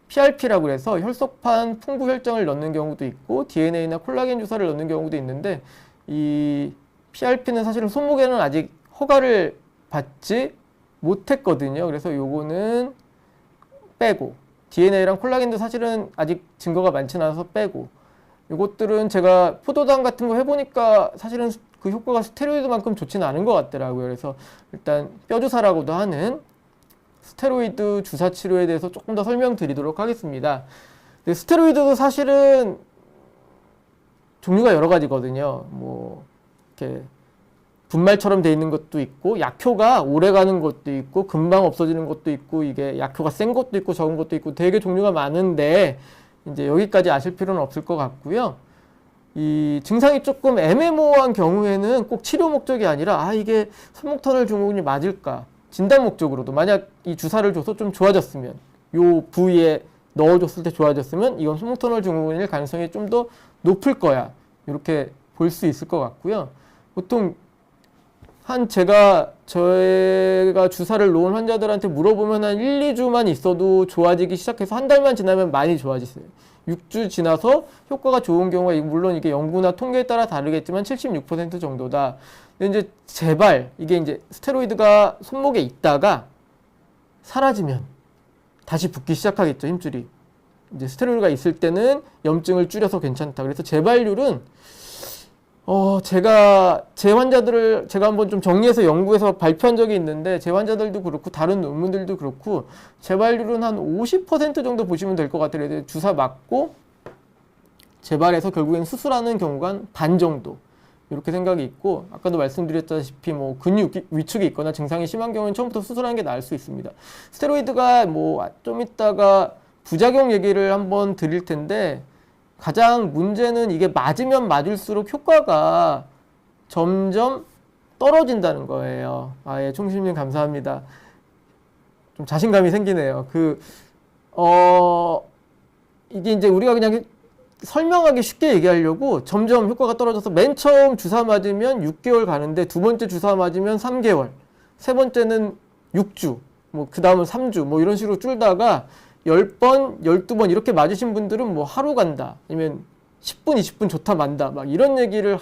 PRP라고 해서 혈소판 풍부 혈장을 넣는 경우도 있고 DNA나 콜라겐 주사를 넣는 경우도 있는데 이 PRP는 사실은 손목에는 아직 허가를 받지 못했거든요. 그래서 요거는 빼고 DNA랑 콜라겐도 사실은 아직 증거가 많지 않아서 빼고 이것들은 제가 포도당 같은 거 해보니까 사실은 그 효과가 스테로이드만큼 좋지는 않은 것 같더라고요. 그래서 일단 뼈주사라고도 하는 스테로이드 주사 치료에 대해서 조금 더 설명드리도록 하겠습니다. 근데 스테로이드도 사실은 종류가 여러 가지거든요. 뭐 이렇게 분말처럼 돼 있는 것도 있고 약효가 오래 가는 것도 있고 금방 없어지는 것도 있고 이게 약효가 센 것도 있고 적은 것도 있고 되게 종류가 많은데 이제 여기까지 아실 필요는 없을 것 같고요. 이 증상이 조금 애매모호한 경우에는 꼭 치료 목적이 아니라 이게 손목터널 증후군이 맞을까 진단 목적으로도 만약 이 주사를 줘서 좀 좋아졌으면 요 부위에 넣어줬을 때 좋아졌으면 이건 손목터널 증후군일 가능성이 좀 더 높을 거야 이렇게 볼 수 있을 것 같고요. 보통 저희가 주사를 놓은 환자들한테 물어보면 한 1, 2주만 있어도 좋아지기 시작해서 한 달만 지나면 많이 좋아지세요. 6주 지나서 효과가 좋은 경우가 물론 이게 연구나 통계에 따라 다르겠지만 76% 정도다. 근데 이제 제발 이게 이제 스테로이드가 손목에 있다가 사라지면 다시 붓기 시작하겠죠, 힘줄이. 이제 스테로이드가 있을 때는 염증을 줄여서 괜찮다. 그래서 재발률은 제 환자들을 제가 한번 좀 정리해서 연구해서 발표한 적이 있는데 제 환자들도 그렇고 다른 논문들도 그렇고 재발률은 한 50% 정도 보시면 될 것 같아요. 주사 맞고 재발해서 결국엔 수술하는 경우가 한 반 정도 이렇게 생각이 있고 아까도 말씀드렸다시피 뭐 근육 위축이 있거나 증상이 심한 경우는 처음부터 수술하는 게 나을 수 있습니다. 스테로이드가 뭐 좀 이따가 부작용 얘기를 한번 드릴 텐데 가장 문제는 이게 맞으면 맞을수록 효과가 점점 떨어진다는 거예요. 예, 총심님 감사합니다. 좀 자신감이 생기네요. 이게 이제 우리가 그냥 설명하기 쉽게 얘기하려고 점점 효과가 떨어져서 맨 처음 주사 맞으면 6개월 가는데 두 번째 주사 맞으면 3개월, 세 번째는 6주, 뭐 그 다음은 3주, 뭐 이런 식으로 줄다가 10번, 12번 이렇게 맞으신 분들은 뭐 하루 간다, 아니면 10분, 20분 좋다 만다, 막 이런 얘기를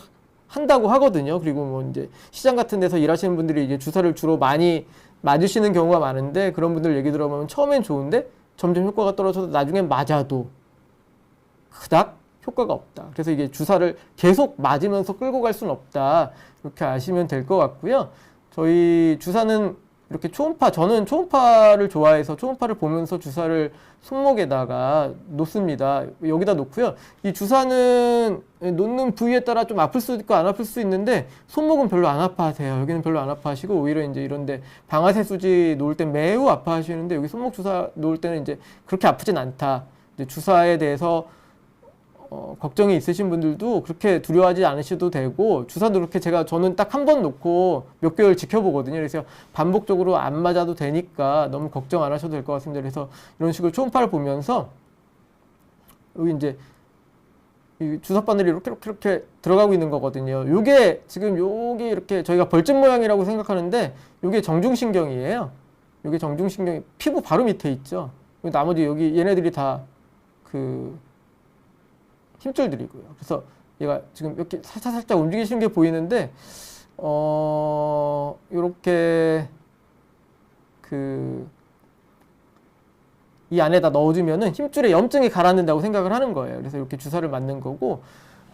한다고 하거든요. 그리고 뭐 이제 시장 같은 데서 일하시는 분들이 이제 주사를 주로 많이 맞으시는 경우가 많은데 그런 분들 얘기 들어보면 처음엔 좋은데 점점 효과가 떨어져서 나중엔 맞아도 그닥 효과가 없다. 그래서 이게 주사를 계속 맞으면서 끌고 갈 수는 없다. 이렇게 아시면 될 것 같고요. 저희 주사는 이렇게 저는 초음파를 좋아해서 초음파를 보면서 주사를 손목에다가 놓습니다. 여기다 놓고요. 이 주사는 놓는 부위에 따라 좀 아플 수도 있고 안 아플 수 있는데 손목은 별로 안 아파하세요. 여기는 별로 안 아파하시고 오히려 이제 이런데 방아쇠 수지 놓을 때 매우 아파하시는데 여기 손목 주사 놓을 때는 이제 그렇게 아프진 않다. 이제 주사에 대해서 걱정이 있으신 분들도 그렇게 두려워하지 않으셔도 되고 주사도 그렇게 저는 딱 한 번 놓고 몇 개월 지켜보거든요. 그래서 반복적으로 안 맞아도 되니까 너무 걱정 안 하셔도 될 것 같습니다. 그래서 이런 식으로 초음파를 보면서 여기 이제 이 주사 바늘이 이렇게 들어가고 있는 거거든요. 요게 지금 여기 이렇게 저희가 벌집 모양이라고 생각하는데 요게 정중신경이에요. 여기 정중신경이 피부 바로 밑에 있죠. 나머지 여기 얘네들이 다 그 힘줄들이고요. 그래서 얘가 지금 이렇게 살짝 움직이시는 게 보이는데 요렇게 이 안에다 넣어주면은 힘줄에 염증이 가라앉는다고 생각을 하는 거예요. 그래서 이렇게 주사를 맞는 거고,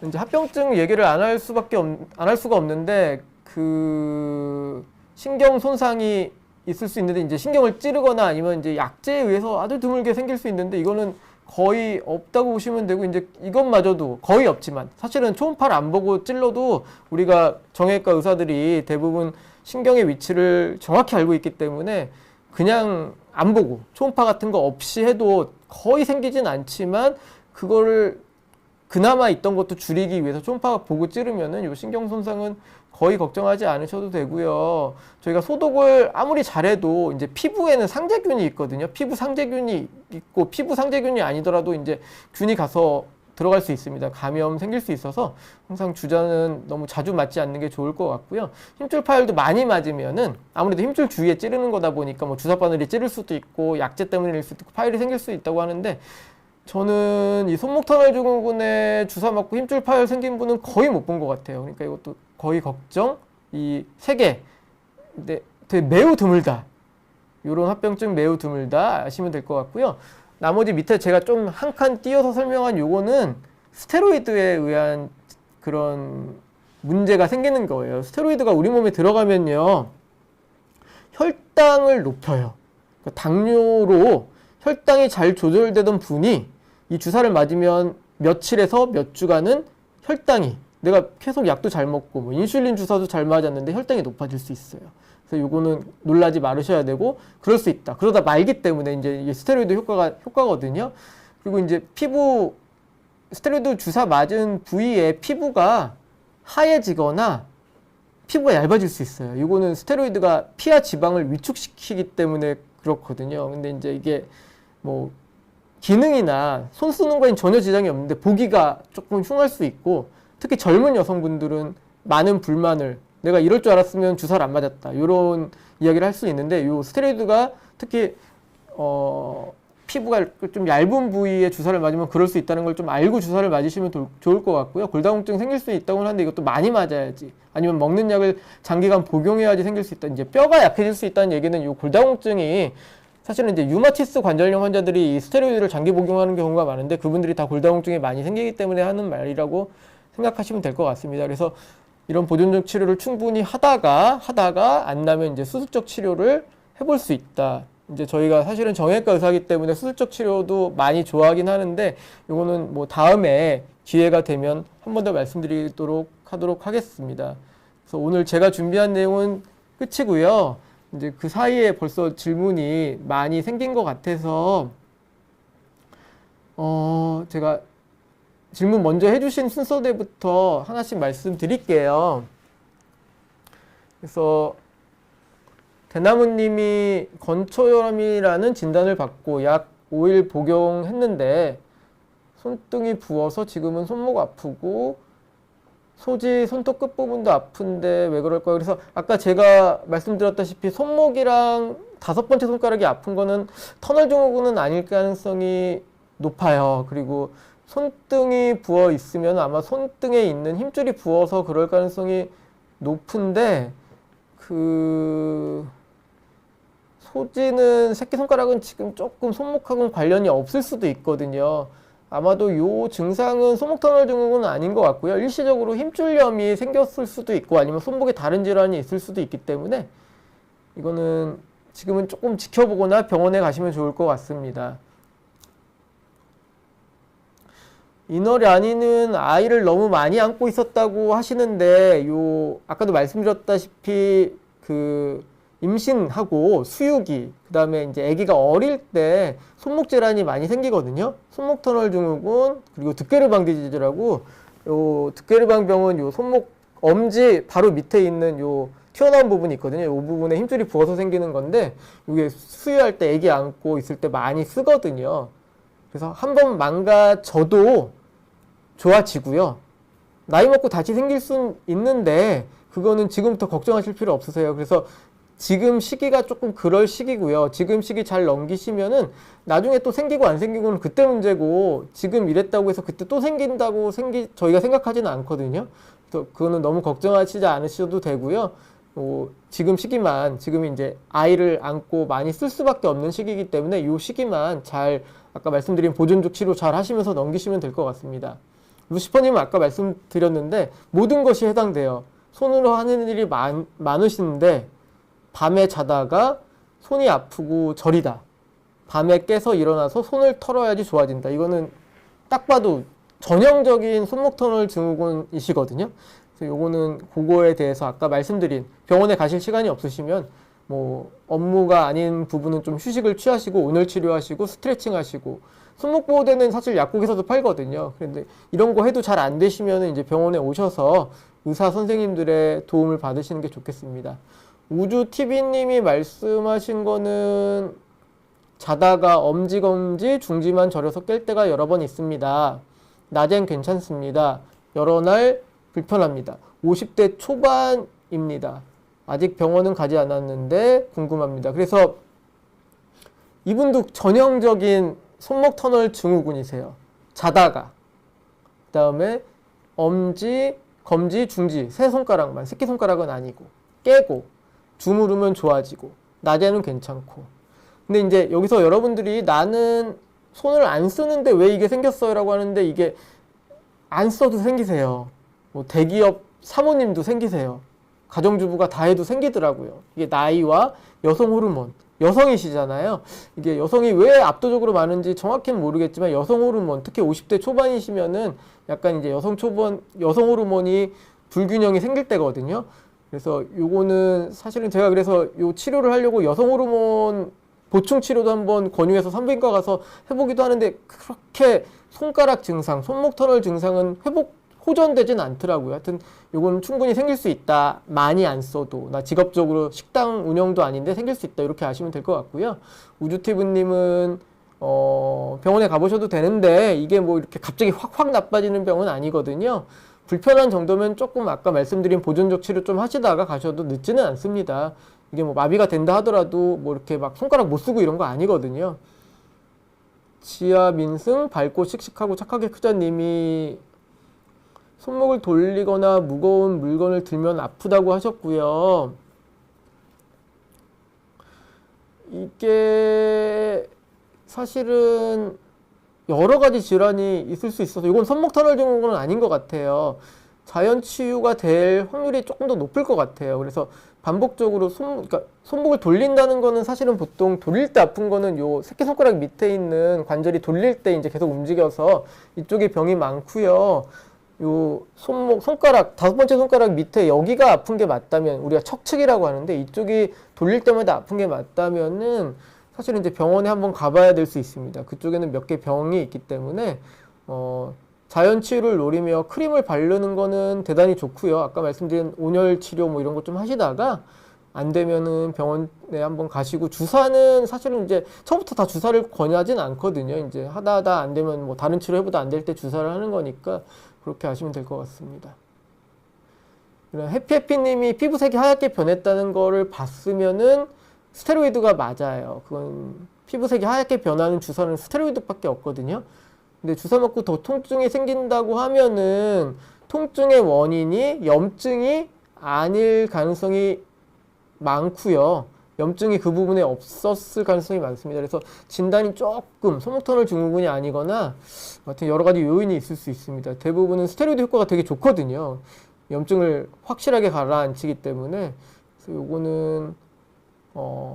이제 합병증 얘기를 안 할 수가 없는데 그 신경 손상이 있을 수 있는데, 이제 신경을 찌르거나 아니면 이제 약제에 의해서 아주 드물게 생길 수 있는데, 이거는 거의 없다고 보시면 되고, 이제 이것마저도 거의 없지만 사실은 초음파를 안 보고 찔러도 우리가 정형외과 의사들이 대부분 신경의 위치를 정확히 알고 있기 때문에 그냥 안 보고 초음파 같은 거 없이 해도 거의 생기진 않지만, 그거를 그나마 있던 것도 줄이기 위해서 초음파 보고 찌르면은 요 신경 손상은 거의 걱정하지 않으셔도 되고요. 저희가 소독을 아무리 잘해도 이제 피부에는 상재균이 있거든요. 피부 상재균이 있고, 피부 상재균이 아니더라도 이제 균이 가서 들어갈 수 있습니다. 감염 생길 수 있어서 항상 주사는 너무 자주 맞지 않는 게 좋을 것 같고요. 힘줄 파열도 많이 맞으면은 아무래도 힘줄 주위에 찌르는 거다 보니까 뭐 주사 바늘이 찌를 수도 있고 약제 때문일 수도 있고 파열이 생길 수 있다고 하는데, 저는 이 손목 터널 증후군에 주사 맞고 힘줄 파열 생긴 분은 거의 못 본 것 같아요. 그러니까 이것도 거의 걱정, 이 세 개, 근데 되게 매우 드물다. 이런 합병증 매우 드물다 아시면 될 것 같고요. 나머지 밑에 제가 좀 한 칸 띄어서 설명한 요거는 스테로이드에 의한 그런 문제가 생기는 거예요. 스테로이드가 우리 몸에 들어가면요, 혈당을 높여요. 그러니까 당뇨로 혈당이 잘 조절되던 분이 이 주사를 맞으면 며칠에서 몇 주간은 혈당이, 내가 계속 약도 잘 먹고 뭐 인슐린 주사도 잘 맞았는데 혈당이 높아질 수 있어요. 그래서 요거는 놀라지 말으셔야 되고, 그럴 수 있다. 그러다 말기 때문에 이제 이게 스테로이드 효과거든요. 그리고 이제 피부, 스테로이드 주사 맞은 부위에 피부가 하얘지거나 피부가 얇아질 수 있어요. 요거는 스테로이드가 피하 지방을 위축시키기 때문에 그렇거든요. 근데 이제 이게 뭐 기능이나 손 쓰는 거엔 전혀 지장이 없는데 보기가 조금 흉할 수 있고, 특히 젊은 여성분들은 많은 불만을, 내가 이럴 줄 알았으면 주사를 안 맞았다, 이런 이야기를 할 수 있는데, 요 스테로이드가 특히 피부가 좀 얇은 부위에 주사를 맞으면 그럴 수 있다는 걸 좀 알고 주사를 맞으시면 좋을 것 같고요. 골다공증 생길 수 있다고 하는데 이것도 많이 맞아야지, 아니면 먹는 약을 장기간 복용해야지 생길 수 있다. 이제 뼈가 약해질 수 있다는 얘기는 이 골다공증이, 사실은 이제 류마티스 관절염 환자들이 이 스테로이드를 장기 복용하는 경우가 많은데, 그분들이 다 골다공증이 많이 생기기 때문에 하는 말이라고 생각하시면 될 것 같습니다. 그래서 이런 보존적 치료를 충분히 하다가 안 나면 이제 수술적 치료를 해볼 수 있다. 이제 저희가 사실은 정형외과 의사이기 때문에 수술적 치료도 많이 좋아하긴 하는데, 이거는 뭐 다음에 기회가 되면 한 번 더 말씀드리도록 하도록 하겠습니다. 그래서 오늘 제가 준비한 내용은 끝이고요. 이제 그 사이에 벌써 질문이 많이 생긴 것 같아서 제가 질문 먼저 해주신 순서대부터 하나씩 말씀드릴게요. 그래서 대나무님이 건초염이라는 진단을 받고 약 5일 복용했는데 손등이 부어서 지금은 손목 아프고 소지 손톱 끝부분도 아픈데 왜 그럴까요? 그래서 아까 제가 말씀드렸다시피 손목이랑 5번째 손가락이 아픈 거는 터널 증후군은 아닐 가능성이 높아요. 그리고 손등이 부어 있으면 아마 손등에 있는 힘줄이 부어서 그럴 가능성이 높은데, 소지는 새끼손가락은 지금 조금 손목하고는 관련이 없을 수도 있거든요. 아마도 요 증상은 손목터널 증후군은 아닌 것 같고요. 일시적으로 힘줄염이 생겼을 수도 있고, 아니면 손목에 다른 질환이 있을 수도 있기 때문에 이거는 지금은 조금 지켜보거나 병원에 가시면 좋을 것 같습니다. 이너리아니는 아이를 너무 많이 안고 있었다고 하시는데, 아까도 말씀드렸다시피 임신하고 수유기, 그 다음에 이제 아기가 어릴 때 손목 질환이 많이 생기거든요. 손목 터널 증후군, 그리고 득게르방 디지즈라고, 득게르방 병은 손목 엄지 바로 밑에 있는 튀어나온 부분이 있거든요. 이 부분에 힘줄이 부어서 생기는 건데, 이게 수유할 때 아기 안고 있을 때 많이 쓰거든요. 그래서 한번 망가져도 좋아지고요. 나이 먹고 다시 생길 수는 있는데 그거는 지금부터 걱정하실 필요 없으세요. 그래서 지금 시기가 조금 그럴 시기고요. 지금 시기 잘 넘기시면은 나중에 또 생기고 안 생기고는 그때 문제고, 지금 이랬다고 해서 그때 또 생긴다고 저희가 생각하지는 않거든요. 또 그거는 너무 걱정하시지 않으셔도 되고요. 지금 시기만, 지금 이제 아이를 안고 많이 쓸 수밖에 없는 시기이기 때문에 이 시기만 잘, 아까 말씀드린 보존적 치료 잘 하시면서 넘기시면 될 것 같습니다. 루시퍼님은 아까 말씀드렸는데 모든 것이 해당돼요. 손으로 하는 일이 많으신데 밤에 자다가 손이 아프고 저리다. 밤에 깨서 일어나서 손을 털어야지 좋아진다. 이거는 딱 봐도 전형적인 손목 터널 증후군이시거든요. 그래서 요거는 그거에 대해서 아까 말씀드린, 병원에 가실 시간이 없으시면 뭐 업무가 아닌 부분은 좀 휴식을 취하시고 온열 치료하시고 스트레칭 하시고, 손목 보호대는 사실 약국에서도 팔거든요. 그런데 이런 거 해도 잘 안 되시면 이제 병원에 오셔서 의사 선생님들의 도움을 받으시는 게 좋겠습니다. 우주TV님이 말씀하신 거는 자다가 엄지검지 중지만 저려서 깰 때가 여러 번 있습니다. 낮엔 괜찮습니다. 여러 날 불편합니다. 50대 초반입니다. 아직 병원은 가지 않았는데 궁금합니다. 그래서 이분도 전형적인 손목 터널 증후군이세요. 자다가, 그 다음에 엄지, 검지, 중지 세 손가락만, 새끼손가락은 아니고, 깨고, 주무르면 좋아지고, 낮에는 괜찮고. 근데 이제 여기서 여러분들이 나는 손을 안 쓰는데 왜 이게 생겼어요? 라고 하는데, 이게 안 써도 생기세요. 뭐 대기업 사모님도 생기세요. 가정주부가 다 해도 생기더라고요. 이게 나이와 여성 호르몬, 여성이시잖아요. 이게 여성이 왜 압도적으로 많은지 정확히는 모르겠지만 여성 호르몬, 특히 50대 초반이시면은 약간 이제 여성 호르몬이 불균형이 생길 때거든요. 그래서 요거는 사실은 제가 그래서 요 치료를 하려고 여성 호르몬 보충 치료도 한번 권유해서 산부인과 가서 해보기도 하는데, 그렇게 손가락 증상, 손목 터널 증상은 호전되진 않더라고요. 하여튼 요건 충분히 생길 수 있다. 많이 안 써도. 나 직업적으로 식당 운영도 아닌데 생길 수 있다. 이렇게 아시면 될 것 같고요. 우주티브님은 병원에 가보셔도 되는데 이게 뭐 이렇게 갑자기 확 나빠지는 병은 아니거든요. 불편한 정도면 조금 아까 말씀드린 보존적 치료 좀 하시다가 가셔도 늦지는 않습니다. 이게 뭐 마비가 된다 하더라도 뭐 이렇게 막 손가락 못 쓰고 이런 거 아니거든요. 지아 민승 밝고 씩씩하고 착하게 크자님이 손목을 돌리거나 무거운 물건을 들면 아프다고 하셨고요. 이게 사실은 여러 가지 질환이 있을 수 있어서 이건 손목 터널 증후군은 아닌 것 같아요. 자연 치유가 될 확률이 조금 더 높을 것 같아요. 그래서 반복적으로 그러니까 손목을 돌린다는 거는 사실은 보통 돌릴 때 아픈 거는 요 새끼손가락 밑에 있는 관절이 돌릴 때 이제 계속 움직여서 이쪽에 병이 많고요. 요 손가락, 다섯 번째 손가락 밑에 여기가 아픈 게 맞다면, 우리가 척측이라고 하는데 이쪽이 돌릴 때마다 아픈 게 맞다면은 사실은 이제 병원에 한번 가봐야 될 수 있습니다. 그쪽에는 몇 개 병이 있기 때문에, 자연 치유를 노리며 크림을 바르는 거는 대단히 좋고요. 아까 말씀드린 온열 치료 뭐 이런 거 좀 하시다가 안 되면은 병원에 한번 가시고, 주사는 사실은 이제 처음부터 다 주사를 권유하진 않거든요. 이제 하다 안 되면 뭐 다른 치료 해보다 안 될 때 주사를 하는 거니까 그렇게 하시면 될 것 같습니다. 해피해피님이 피부색이 하얗게 변했다는 거를 봤으면은 스테로이드가 맞아요. 그건 피부색이 하얗게 변하는 주사는 스테로이드밖에 없거든요. 근데 주사 맞고 더 통증이 생긴다고 하면은 통증의 원인이 염증이 아닐 가능성이 많고요. 염증이 그 부분에 없었을 가능성이 많습니다. 그래서 진단이 조금 손목 터널 증후군이 아니거나 하여튼 여러 가지 요인이 있을 수 있습니다. 대부분은 스테로이드 효과가 되게 좋거든요. 염증을 확실하게 가라앉히기 때문에. 그래서 요거는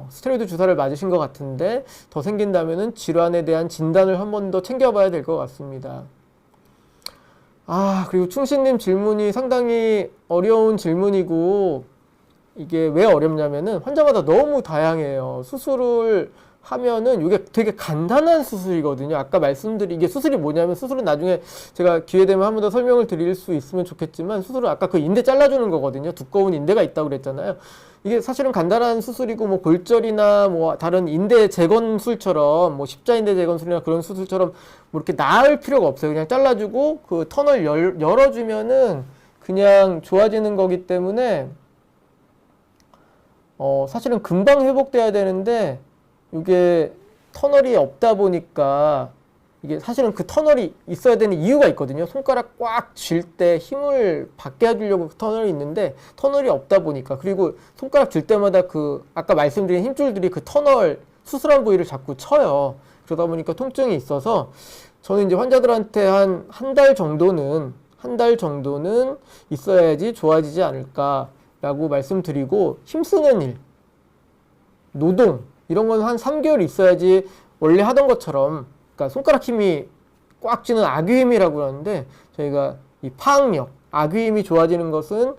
스테로이드 주사를 맞으신 것 같은데 더 생긴다면은 질환에 대한 진단을 한 번 더 챙겨봐야 될 것 같습니다. 그리고 충신님 질문이 상당히 어려운 질문이고, 이게 왜 어렵냐면은 환자마다 너무 다양해요. 수술을 하면은 이게 되게 간단한 수술이거든요. 아까 말씀드린 이게 수술이 뭐냐면, 수술은 나중에 제가 기회 되면 한 번 더 설명을 드릴 수 있으면 좋겠지만, 수술은 아까 그 인대 잘라주는 거거든요. 두꺼운 인대가 있다고 그랬잖아요. 이게 사실은 간단한 수술이고, 뭐 골절이나 뭐 다른 인대 재건술처럼, 뭐 십자인대 재건술이나 그런 수술처럼 뭐 이렇게 나을 필요가 없어요. 그냥 잘라주고 그 터널 열어주면은 그냥 좋아지는 거기 때문에 사실은 금방 회복돼야 되는데 이게 터널이 없다 보니까 이게 사실은 그 터널이 있어야 되는 이유가 있거든요. 손가락 꽉 쥘 때 힘을 받게 해주려고 그 터널이 있는데 터널이 없다 보니까, 그리고 손가락 쥘 때마다 그 아까 말씀드린 힘줄들이 그 터널 수술한 부위를 자꾸 쳐요. 그러다 보니까 통증이 있어서 저는 이제 환자들한테 한 달 정도는 있어야지 좋아지지 않을까라고 말씀드리고, 힘쓰는 일, 노동 이런 건 한 3개월 있어야지 원래 하던 것처럼, 그러니까 손가락 힘이 꽉 쥐는 악유힘이라고 그러는데, 저희가 이 파악력, 악유힘이 좋아지는 것은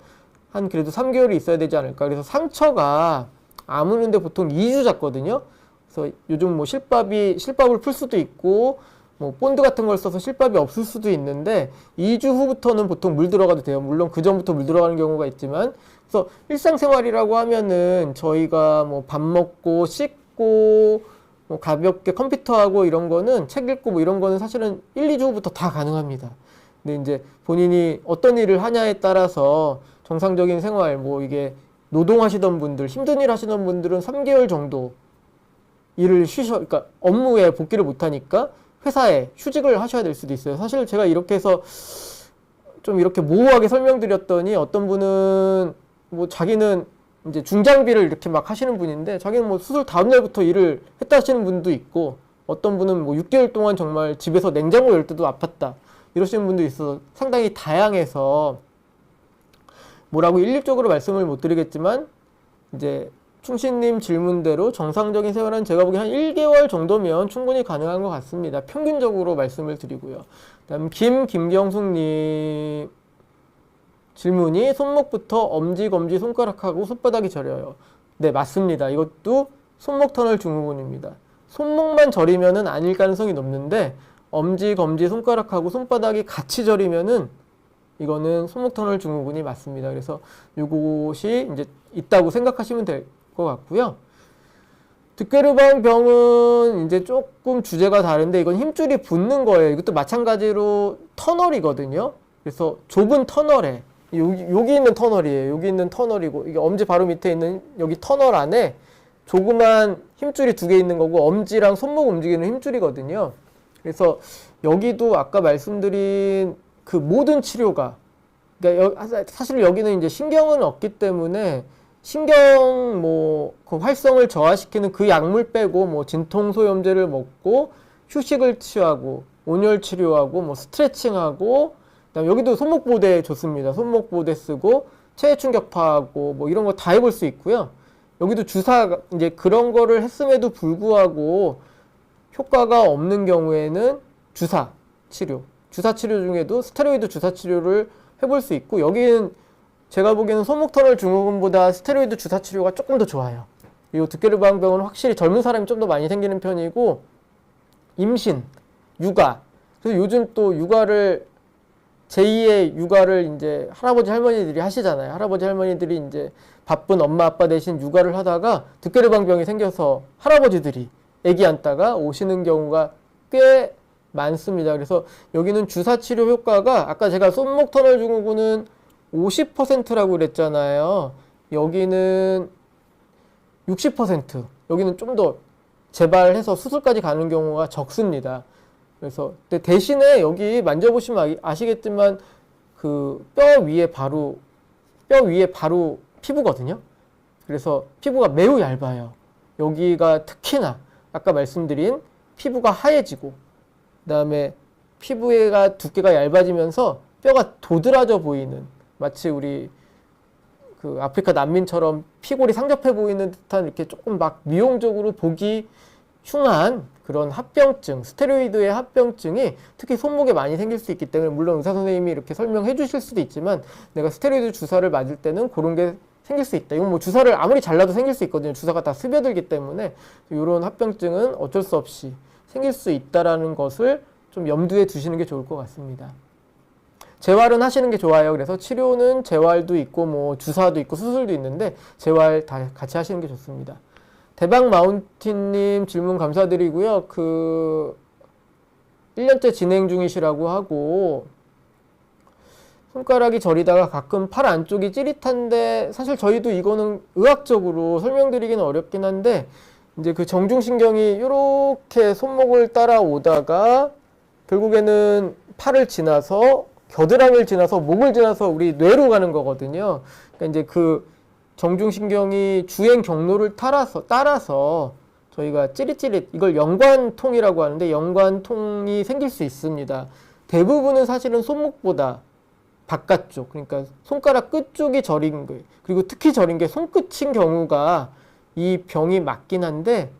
한 그래도 3개월이 있어야 되지 않을까. 그래서 상처가 아무는데 보통 2주 잡거든요. 그래서 요즘 뭐 실밥을 풀 수도 있고 뭐 본드 같은 걸 써서 실밥이 없을 수도 있는데 2주 후부터는 보통 물 들어가도 돼요. 물론 그 전부터 물 들어가는 경우가 있지만, 그래서 일상생활이라고 하면은 저희가 뭐 밥 먹고 씻고 뭐 가볍게 컴퓨터하고 이런 거는, 책 읽고 뭐 이런 거는 사실은 1, 2주 후부터 다 가능합니다. 근데 이제 본인이 어떤 일을 하냐에 따라서 정상적인 생활, 뭐 이게 노동하시던 분들, 힘든 일 하시던 분들은 3개월 정도 일을 그러니까 업무에 복귀를 못하니까 회사에 휴직을 하셔야 될 수도 있어요. 사실 제가 이렇게 해서 좀 이렇게 모호하게 설명드렸더니 어떤 분은 뭐 자기는 이제 중장비를 이렇게 막 하시는 분인데 자기는 뭐 수술 다음 날부터 일을 했다 하시는 분도 있고, 어떤 분은 뭐 6개월 동안 정말 집에서 냉장고 열 때도 아팠다 이러시는 분도 있어서 상당히 다양해서 뭐라고 일률적으로 말씀을 못 드리겠지만, 이제 충신님 질문대로 정상적인 생활은 제가 보기엔 한 1개월 정도면 충분히 가능한 것 같습니다. 평균적으로 말씀을 드리고요. 그다음 김경숙님 질문이 손목부터 엄지, 검지, 손가락하고 손바닥이 저려요. 네, 맞습니다. 이것도 손목 터널 증후군입니다. 손목만 저리면은 아닐 가능성이 높는데 엄지, 검지, 손가락하고 손바닥이 같이 저리면은 이거는 손목 터널 증후군이 맞습니다. 그래서 이것이 이제 있다고 생각하시면 될 것 같고요. 득게르방 병은 이제 조금 주제가 다른데 이건 힘줄이 붙는 거예요. 이것도 마찬가지로 터널이거든요. 그래서 좁은 터널에 여기 있는 터널이에요. 여기 있는 터널이고, 이게 엄지 바로 밑에 있는 여기 터널 안에 조그만 힘줄이 2개 있는 거고, 엄지랑 손목 움직이는 힘줄이거든요. 그래서 여기도 아까 말씀드린 그 모든 치료가, 그러니까 사실 여기는 이제 신경은 없기 때문에 신경 그 활성을 저하시키는 그 약물 빼고 뭐 진통소염제를 먹고 휴식을 취하고 온열 치료하고 뭐 스트레칭하고, 그다음에 여기도 손목보대 좋습니다. 손목보대 쓰고 체해 충격파하고 뭐 이런 거 다 해볼 수 있고요. 여기도 주사, 이제 그런 거를 했음에도 불구하고 효과가 없는 경우에는 주사 치료 중에도 스테로이드 주사 치료를 해볼 수 있고, 여기는 제가 보기에는 손목 터널 증후군보다 스테로이드 주사 치료가 조금 더 좋아요. 이 득게르방 병은 확실히 젊은 사람이 좀 더 많이 생기는 편이고, 임신, 육아, 그래서 요즘 또 육아를 제2의 육아를 이제 할아버지 할머니들이 하시잖아요. 할아버지 할머니들이 이제 바쁜 엄마 아빠 대신 육아를 하다가 득게르방 병이 생겨서 할아버지들이 아기 안다가 오시는 경우가 꽤 많습니다. 그래서 여기는 주사 치료 효과가 아까 제가 손목 터널 증후군은 50%라고 그랬잖아요. 여기는 60%, 여기는 좀 더 재발해서 수술까지 가는 경우가 적습니다. 그래서 대신에 여기 만져보시면 아시겠지만 그 뼈 위에 바로 피부거든요. 그래서 피부가 매우 얇아요. 여기가 특히나 아까 말씀드린 피부가 하얘지고, 그 다음에 피부가 두께가 얇아지면서 뼈가 도드라져 보이는, 마치 우리 그 아프리카 난민처럼 피골이 상접해 보이는 듯한, 이렇게 조금 막 미용적으로 보기 흉한 그런 합병증, 스테로이드의 합병증이 특히 손목에 많이 생길 수 있기 때문에, 물론 의사 선생님이 이렇게 설명해 주실 수도 있지만 내가 스테로이드 주사를 맞을 때는 그런 게 생길 수 있다. 이건 뭐 주사를 아무리 잘라도 생길 수 있거든요. 주사가 다 스며들기 때문에 이런 합병증은 어쩔 수 없이 생길 수 있다라는 것을 좀 염두에 두시는 게 좋을 것 같습니다. 재활은 하시는 게 좋아요. 그래서 치료는 재활도 있고 뭐 주사도 있고 수술도 있는데 재활 다 같이 하시는 게 좋습니다. 대박 마운틴님 질문 감사드리고요. 1년째 진행 중이시라고 하고, 손가락이 저리다가 가끔 팔 안쪽이 찌릿한데 사실 저희도 이거는 의학적으로 설명드리기는 어렵긴 한데 이제 그 정중신경이 이렇게 손목을 따라오다가 결국에는 팔을 지나서 겨드랑이를 지나서 목을 지나서 우리 뇌로 가는 거거든요. 그러니까 이제 그 정중신경이 주행 경로를 따라서 저희가 찌릿찌릿 이걸 연관통이라고 하는데 연관통이 생길 수 있습니다. 대부분은 사실은 손목보다 바깥쪽, 그러니까 손가락 끝쪽이 저린 거예요. 그리고 특히 저린 게 손끝인 경우가 이 병이 맞긴 한데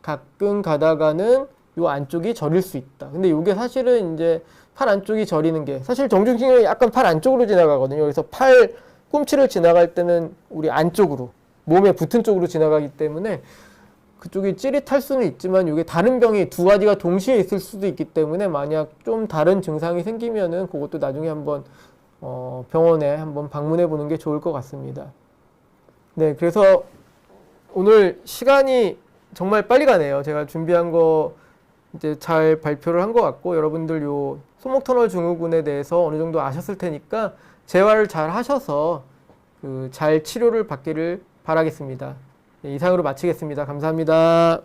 가끔 가다가는 요 안쪽이 저릴 수 있다. 근데 이게 사실은 이제 팔 안쪽이 저리는 게 사실 정중신경이 약간 팔 안쪽으로 지나가거든요. 그래서 팔 꿈치를 지나갈 때는 우리 안쪽으로 몸에 붙은 쪽으로 지나가기 때문에 그쪽이 찌릿할 수는 있지만 이게 다른 병이 두 가지가 동시에 있을 수도 있기 때문에 만약 좀 다른 증상이 생기면은 그것도 나중에 한번 병원에 한번 방문해 보는 게 좋을 것 같습니다. 네, 그래서 오늘 시간이 정말 빨리 가네요. 제가 준비한 거 이제 잘 발표를 한 것 같고 여러분들 요 손목 터널 증후군에 대해서 어느 정도 아셨을 테니까 재활을 잘 하셔서 잘 치료를 받기를 바라겠습니다. 네, 이상으로 마치겠습니다. 감사합니다.